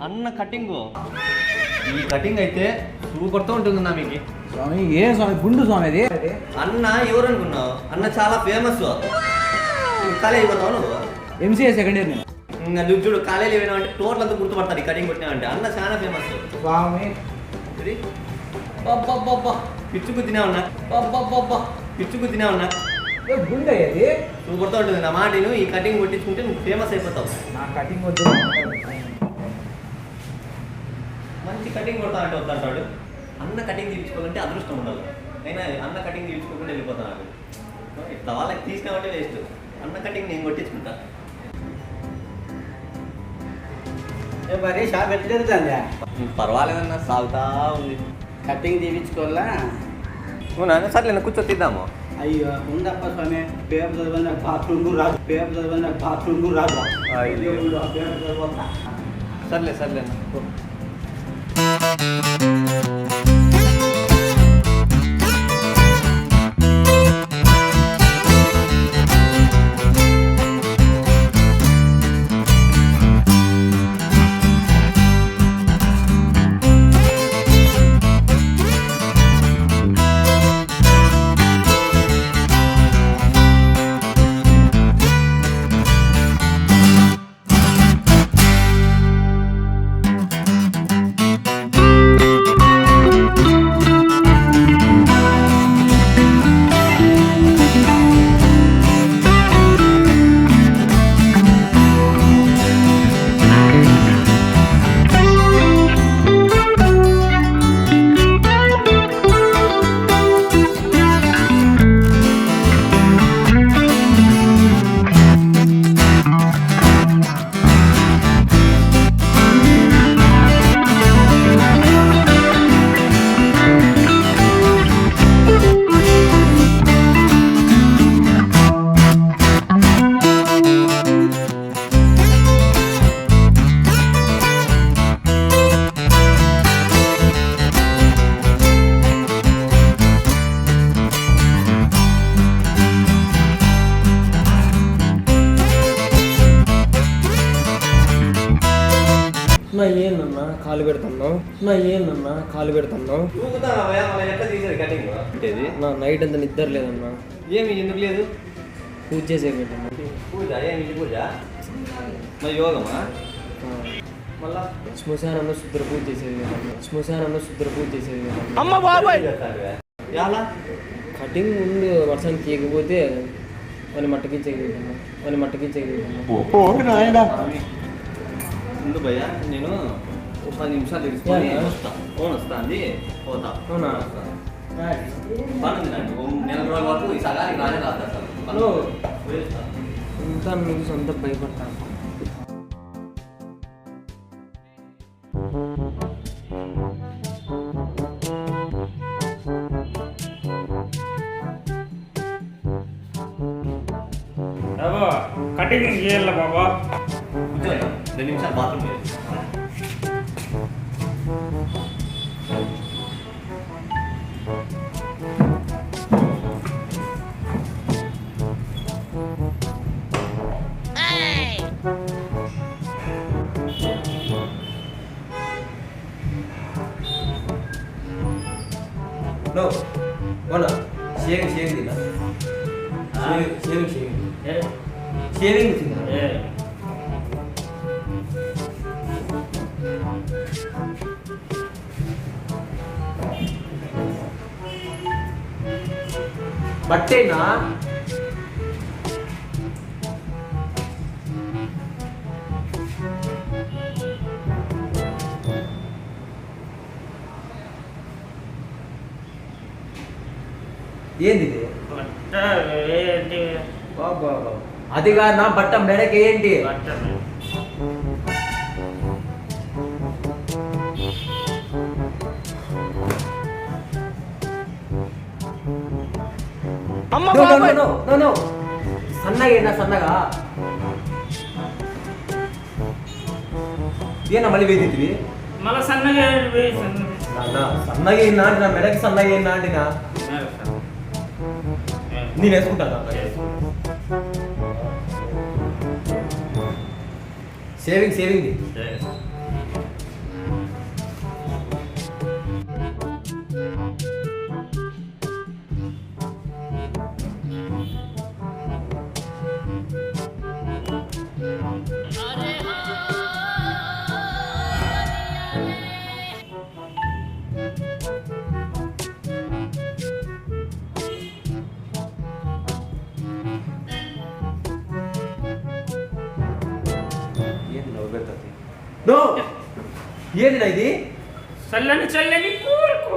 అన్న కటింగ్, ఈ కటింగ్ అయితే సూపర్తో ఉంటుంది నా మీకు. స్వామి ఏం స్వామి గుండు స్వామి అది. అన్న ఎవరు అనుకున్నావు? అన్న చాలా ఫేమస్. కాలేజ్ అయిపోతావు నువ్వు? ఎంసీఏ సెకండ్ ఇయర్ నేను. ఇంకా నువ్వు చూడు, కాలేజీ పోయినా అంటే టోటల్ అంతా గుర్తుపడతాడు ఈ కటింగ్ కొట్టినావంటే. అన్న చాలా ఫేమస్ స్వామి. పిచ్చుకు తినే ఉన్నా, పిచ్చుకు తినే ఉన్నా. గుండు అది సూపర్తో ఉంటుంది నా మాట. నువ్వు ఈ కటింగ్ కొట్టించుకుంటే నువ్వు ఫేమస్ అయిపోతావు. నా కటింగ్ వద్దు. మంచి కటింగ్ కొడతా అంటే వద్దంటాడు. అన్న కటింగ్ తీర్చుకోవాలంటే అదృష్టం ఉండాలి. అయినా అన్న కటింగ్ తీర్చుకోకుండా వెళ్ళిపోతాను. ఇట్లా వాళ్ళకి తీసినామంటే వేస్ట్. అన్న కటింగ్ నేను కొట్టించుకుంటా. మరి షాప్ ఎట్లా జరుగుతుందా? పర్వాలేదన్నా, సాగుతా ఉంది. కటింగ్ తీపించుకోవాలా? అవునా? సర్లే నేను కూర్చో తీద్దాము. అయ్యో ఉందప్ప స్వామి, పేపర్ చదవని బాత్రూమ్ రాదు, పేపర్ చదవని బాత్రూమ్ రాదు. సర్లే సర్లే. నా ఏందన్నా కాలు పెడుతున్నావు? నా ఏందన్నా కాలు పెడుతున్నావు? నా నైట్ అంతా నిద్ర లేదన్నా. ఏమి ఎందుకు లేదు? పూజ చేసే పెట్టన్నా. పూజ ఏమి పూజ? మరి యోగమా? మళ్ళా శ్మశానంలో శుద్ర పూజ చేసేది కదన్నా. శ్మశానంలో శుద్ర పూజ చేసేది కదన్నా. అమ్మ బాబాయ్ ఎలా కటింగ్ ముందు వర్షానికి తీయకపోతే పని మట్టకించేది కదన్నా. పని మట్టకించేది కదన్నా. ముందు భయ్య నేను ఒక 10 నిమిషాలు తీసుకొని వస్తా. ఫోన్ వస్తుంది, పోతా. అవునా? పని నెల రోజుల వరకు ఈ సగానికి రానే రాదు అసలు. ఇంకా నువ్వు సొంత భయపడతాను. కటింగ్ చేయాల బాబా. 2 నిమిషాలు బాత్రూమ్ బట్టేనా? ఏంది అది కాదు నా బట్ట మెడకి ఏంటి? సన్నగా సన్నగా ఏనా మళ్ళీ వేదివి మళ్ళీ సన్నగా సన్నగా అయినా నా మెడకి సన్నగా అయినా అంటినా నేను వేసుకుంటాను. సేవింగ్ ఏంది నవ్వు పెడుతుంది నో ఏంది నా ఇది చల్లని కూరుకు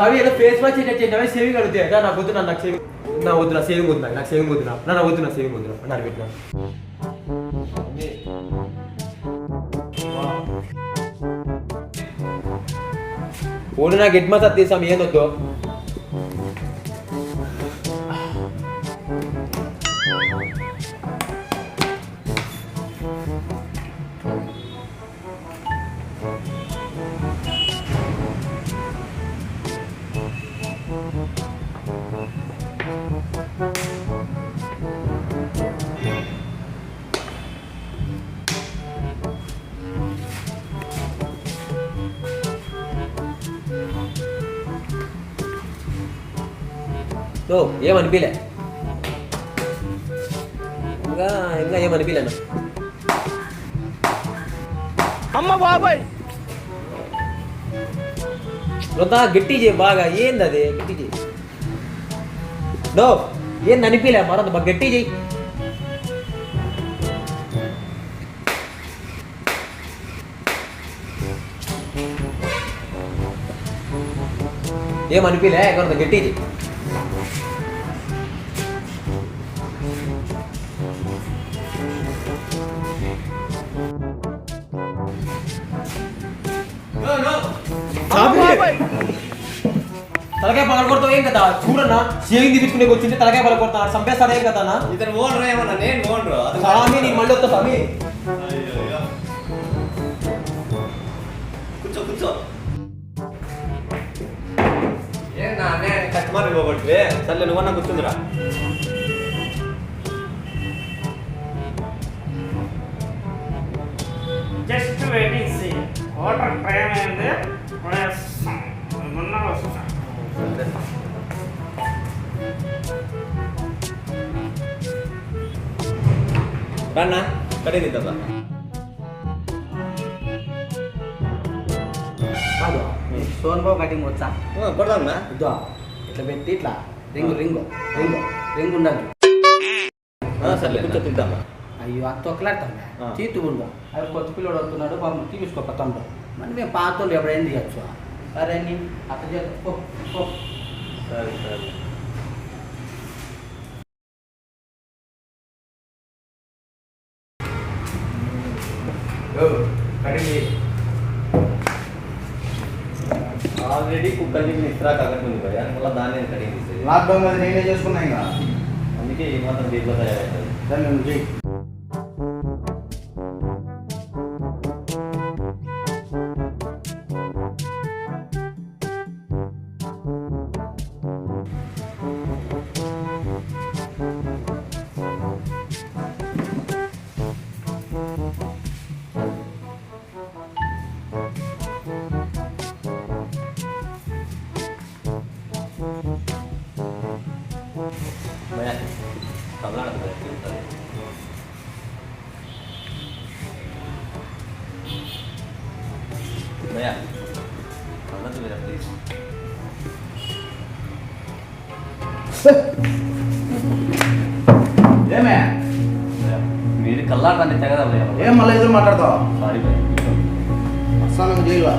అవి ఏదో ఫేస్ వాష్ చేసినవే సేవింగ్ అడుగుతాయి నాకు వద్దు నాకు సేవింగ్ నా వద్దు నా సేవింగ్ వద్దు నాకు సేవింగ్ వద్దు నా వద్దు నా సేవింగ్ వద్దు నాకు పెట్టినా ఓడి నాకు ఎడ్ మసాజ్ తీసాం ఏందొద్దు ఓ ఏమనిపించలే ఇంకా ఏమనిపించలేనా అమ్మ బాబాయ్ రొద్దా గట్టి చేయి బాగా ఏంది అది గట్టి చేయి నో ఏంది అనిపించలే మరొద్దు బాగా గట్టి చేయి ఏమనిపించలే ఎక్కడ గట్టి చేయి తలకాయ పగల కొడతావు ఏం కదా చూడన్నా షేవింగ్ తీపించుకునే వచ్చింది తలకాయ పగల కొడతా చంపేస్తాడు ఏం కదా ఇతను ఓనరు ఏమన్నా నేను ఓనరు స్వామి నీ మళ్ళీ వస్తా స్వామి కూర్చో ఏనా నేను కస్టమర్ ఇవ్వబట్లే సర్లే నువ్వన్నా కూర్చుందిరా just waiting see water time అయింది మొన్న వస్తాం రాన్నా కటింగ్ ఇద్దా కాదు సోన్ బాబు కటింగ్ వచ్చా కొడదాంనా ఇద్దా ఇట్లా పెట్టి ఇట్లా రింగు ఉండాలి సర్లే కూర్చో తింటామా అయ్యో అంత ఒక్కలాడతాను ఆ. తీతు ఉండు అవి కొత్త పిల్లడు వస్తున్నాడు పాపం తీసుకోపోతాడు మరి మేము పాతోళ్ళు ఎప్పుడైనా తీయచ్చు అరే నీ అట్లా చేస్తా సరే సరే ఆల్రెడీ కుక్కర్కి ఇస్త్రా కాకట్టుంది భయ మళ్ళీ దాన్ని కటింగ్ తీసేది లాక్డౌన్ మీద నేనే చేసుకున్నా ఇంకా అందుకే ఈ మాత్రం దీంట్లో తయారైతుంది సరే నువ్వు చెయ్యి భయ తమిళనాడు భయ అన్నది భయ ప్లీజ్ ఏమే మీరు కల్లాడతాన్ని తెగదా భయ ఏం మళ్ళీ ఎదురు మాట్లాడతావు సారీ భయ అస్సానం చేయవా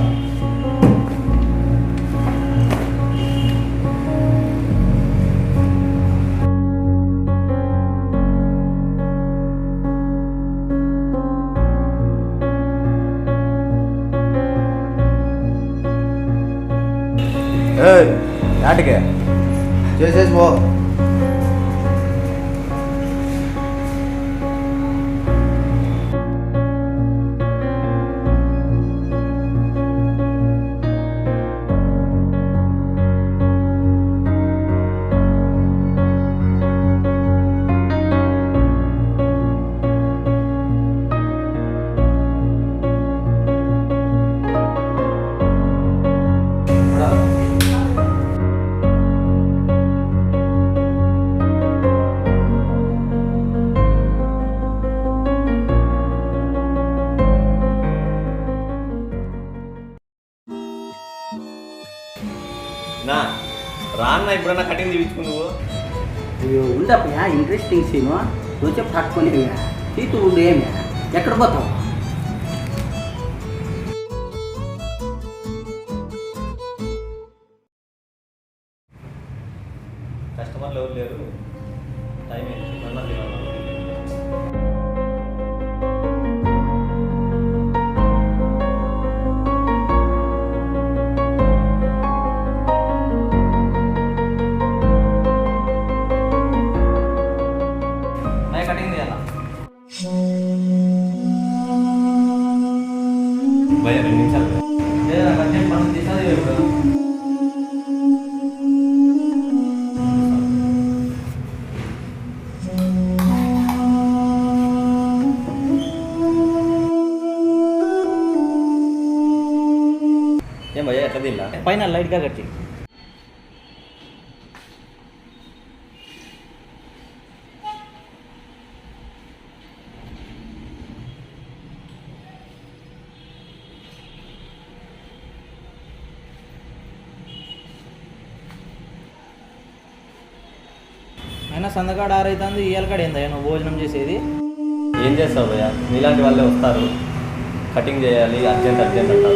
నాటికే చేసేసి పో ఇప్పుడన్నా కటింగ్ తీపించుకున్నావు. ఉండప్పయా ఇంట్రెస్టింగ్ సీను నువ్వు చెప్పి పట్టుకొని తీతూ ఉండు. ఏమి ఎక్కడ పోతావు? కస్టమర్లు ఎవరు లేరు, టైం ఏంటి అన్నా తినాలి. కటింగ్ చేయాలా భయ 2 నిమిషాలు లేదా కటింగ్ మనం తీసాలి ఇప్పుడు. ఏం భయ్యా ఎట్లా తిన్నా పైన లైట్గా కట్టి అయినా సందకాడ ఆరైతుంది ఇయ్యాలకాడ ఏందయ్యా నువ్వు భోజనం చేసేది? ఏం చేస్తావు భయ్యా, మీలాంటి వాళ్ళే వస్తారు, కటింగ్ చేయాలి అర్జెంట్ అంటారు.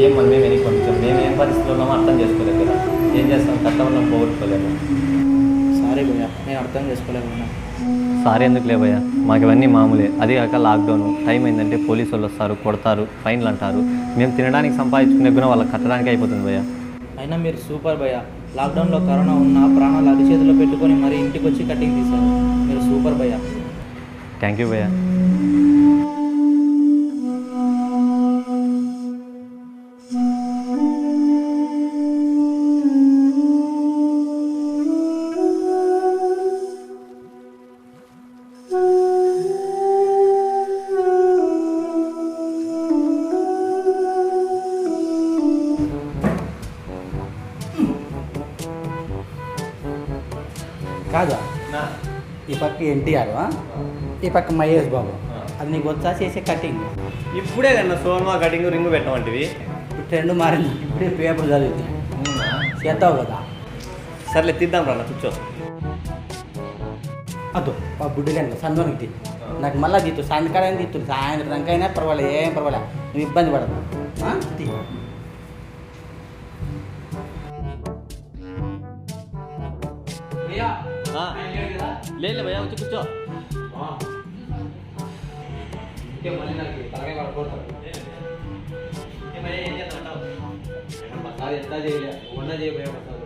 ఏం మనం మేము వెనక్కి పంపించాం, మేము ఏం పరిస్థితిలో ఉన్నామో అర్థం చేసుకోలేదు కదా. ఏం చేస్తాం, కష్టమన్నా పోగొట్టుకోలేము. సారీ భయ్యా, నేను అర్థం చేసుకోలేకున్నా. సారీ ఎందుకులే భయ్యా, మాకు ఇవన్నీ మామూలే. అది కాక లాక్డౌన్ టైం అయిందంటే పోలీసు వాళ్ళు వస్తారు, కొడతారు, ఫైన్లు అంటారు. మేము తినడానికి సంపాదించుకునే గుణం వాళ్ళకి కట్టడానికి అయిపోతుంది భయ్యా. అయినా మీరు సూపర్ భయ్యా. లాక్డౌన్లో కరోనా ఉన్న ప్రాణాలు అరిచేతిలో పెట్టుకొని మరి ఇంటికి వచ్చి కటింగ్ తీశారు. మీరు సూపర్ భయ్యా. థ్యాంక్ యూ భయ్యా. కాదా ఈ పక్క ఎన్టీఆర్, ఈ పక్క మహేష్ బాబు. అది నీకు వచ్చా చేసే కటింగ్? ఇప్పుడే కన్నా సోన్మా కటింగ్ రింగు పెట్టమంటివి. ఇప్పుడు ట్రెండ్ మారింది. ఇప్పుడే పేపర్ చదివింది చేద్దావు కదా. సర్లే తీద్దాం రా, కూర్చో. అదో ఆ బుడ్డిగా సందోనికి తీ. నాకు మళ్ళీ తీత్తు సాయంకాలం తీత్తు, సాయంత్రం అయినా పర్వాలేదు, ఏం పర్వాలేదు, నువ్వు ఇబ్బంది పడదు. తీ. లేదు భయ్యా, వచ్చి కూర్చో. మళ్ళీ నాకు తలకాయ పడుకోతాడు. ఏం చేస్తావు? మసాలా ఎంత చేయలే, వంట చేయబోయే మసాలా.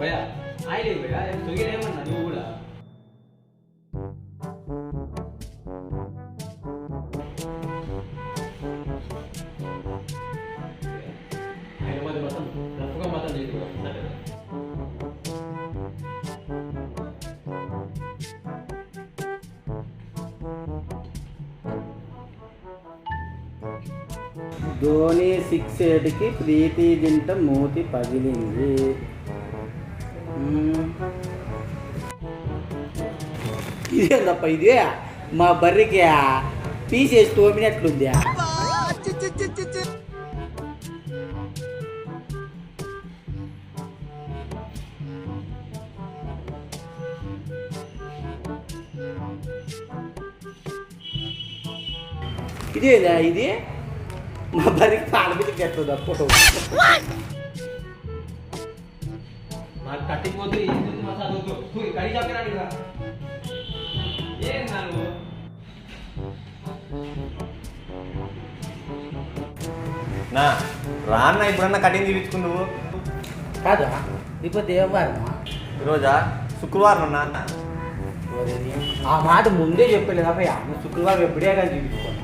భయ్యా ఆయన భయ్యా తొగిరేమన్నా నువ్వు కూడా ఆయన మధ్య మొత్తం రఫ్గా మొత్తం చేసుకుంటాం. ధోని 6 8కి ప్రీతి జింట మూతి పగిలింది. ఇదే తప్ప, ఇదే మా బర్రికి పీసేసి తోమినట్లుంది. ఇదేదా ఇది మా బర్రికి తాళబిల్లికి ఎట్లుంది ఫోటో. నాకు కట్టింగ్ వద్దు, ఏం మసాలా వద్దు, కడి చెప్పరాడు కదా. ఏం నాను నా రాన్న ఇప్పుడన్నా కటింగ్ తీపించుకున్నావు. కాదా ఇప్పుడు దేవారం ఈరోజా శుక్రవారం నాన్న. ఆ మాట ముందే చెప్పలేదు అబ్బాయి. నువ్వు శుక్రవారం ఎప్పుడే కానీ చూపించుకోను.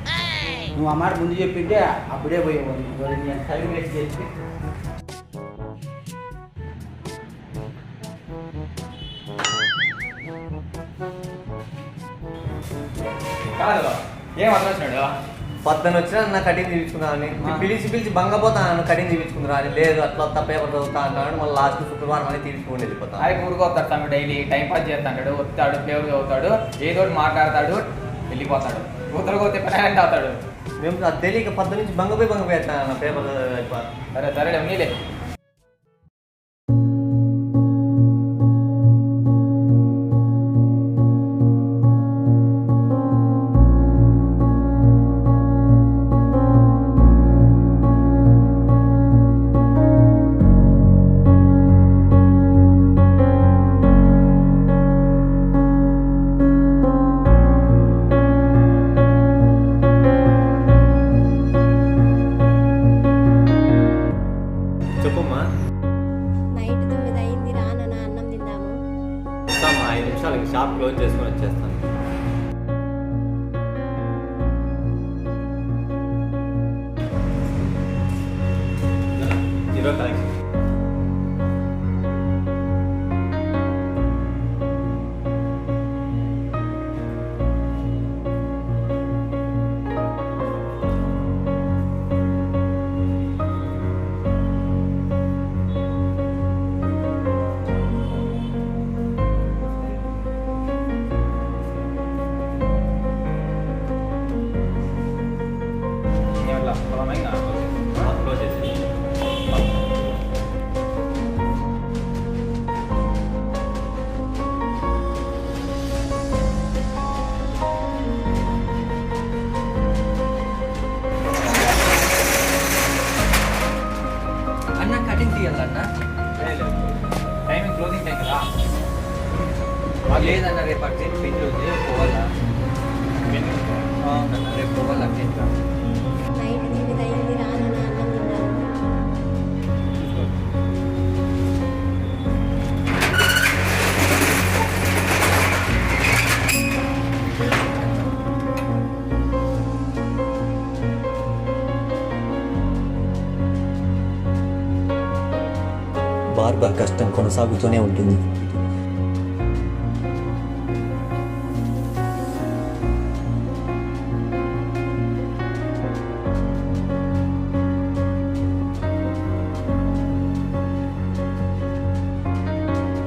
నువ్వు ఆ మాట ముందు చెప్పింటే అప్పుడే పోయేవాడు. నేను టైం వేస్ట్ చేసి కాదు ఏం అర్థం వచ్చినాడు. పొద్దున వచ్చినా నా కటింగ్ తీపించుకున్నాను, పిలిచి బంగపోతాను కటింగ్ తీపించుకుంటున్నా అని. లేదు అట్లా పేపర్ చదువుతా అంటాడు. మళ్ళీ లాస్ట్ శుక్రవారం అనేది తీర్చుకుని వెళ్ళిపోతాను. ఆయన ఊరుకొస్తాడు, తను డైలీ టైం పాస్ చేస్తాడు, వస్తాడు, పేరు చదువుతాడు, ఏదో ఒకటి మాట్లాడతాడు. వెళ్ళిపోతాడు కూతురుకోతే పని అవుతాడు. మేము అది తెలియక పొద్దు నుంచి బంగపోయి వేస్తాను నా పేపర్ సరే సరేలే నీలే. చెప్పమ్మా. నైట్ 9 అయింది రా నాన్న అన్నం తిందాము. వస్తామ్మా, 5 నిమిషాలకి షాప్ క్లోజ్ చేసుకొని వచ్చేస్తాను. Zero collection. క్లోజ్ చేసి అన్న కటింగ్ తీయాలన్న టైమింగ్ క్లోజింగ్ టైం కదా. లేదన్న రేపు అర్జెంట్ పెళ్లి ఉంది పోవాలా. అవునన్న రేపు పోవాలి అర్జెంట్గా. నైట్ 9 అయింది రా నాన్న అన్నం తిందాము. బార్బర్ కష్టం కొనసాగుతూనే ఉంటుంది.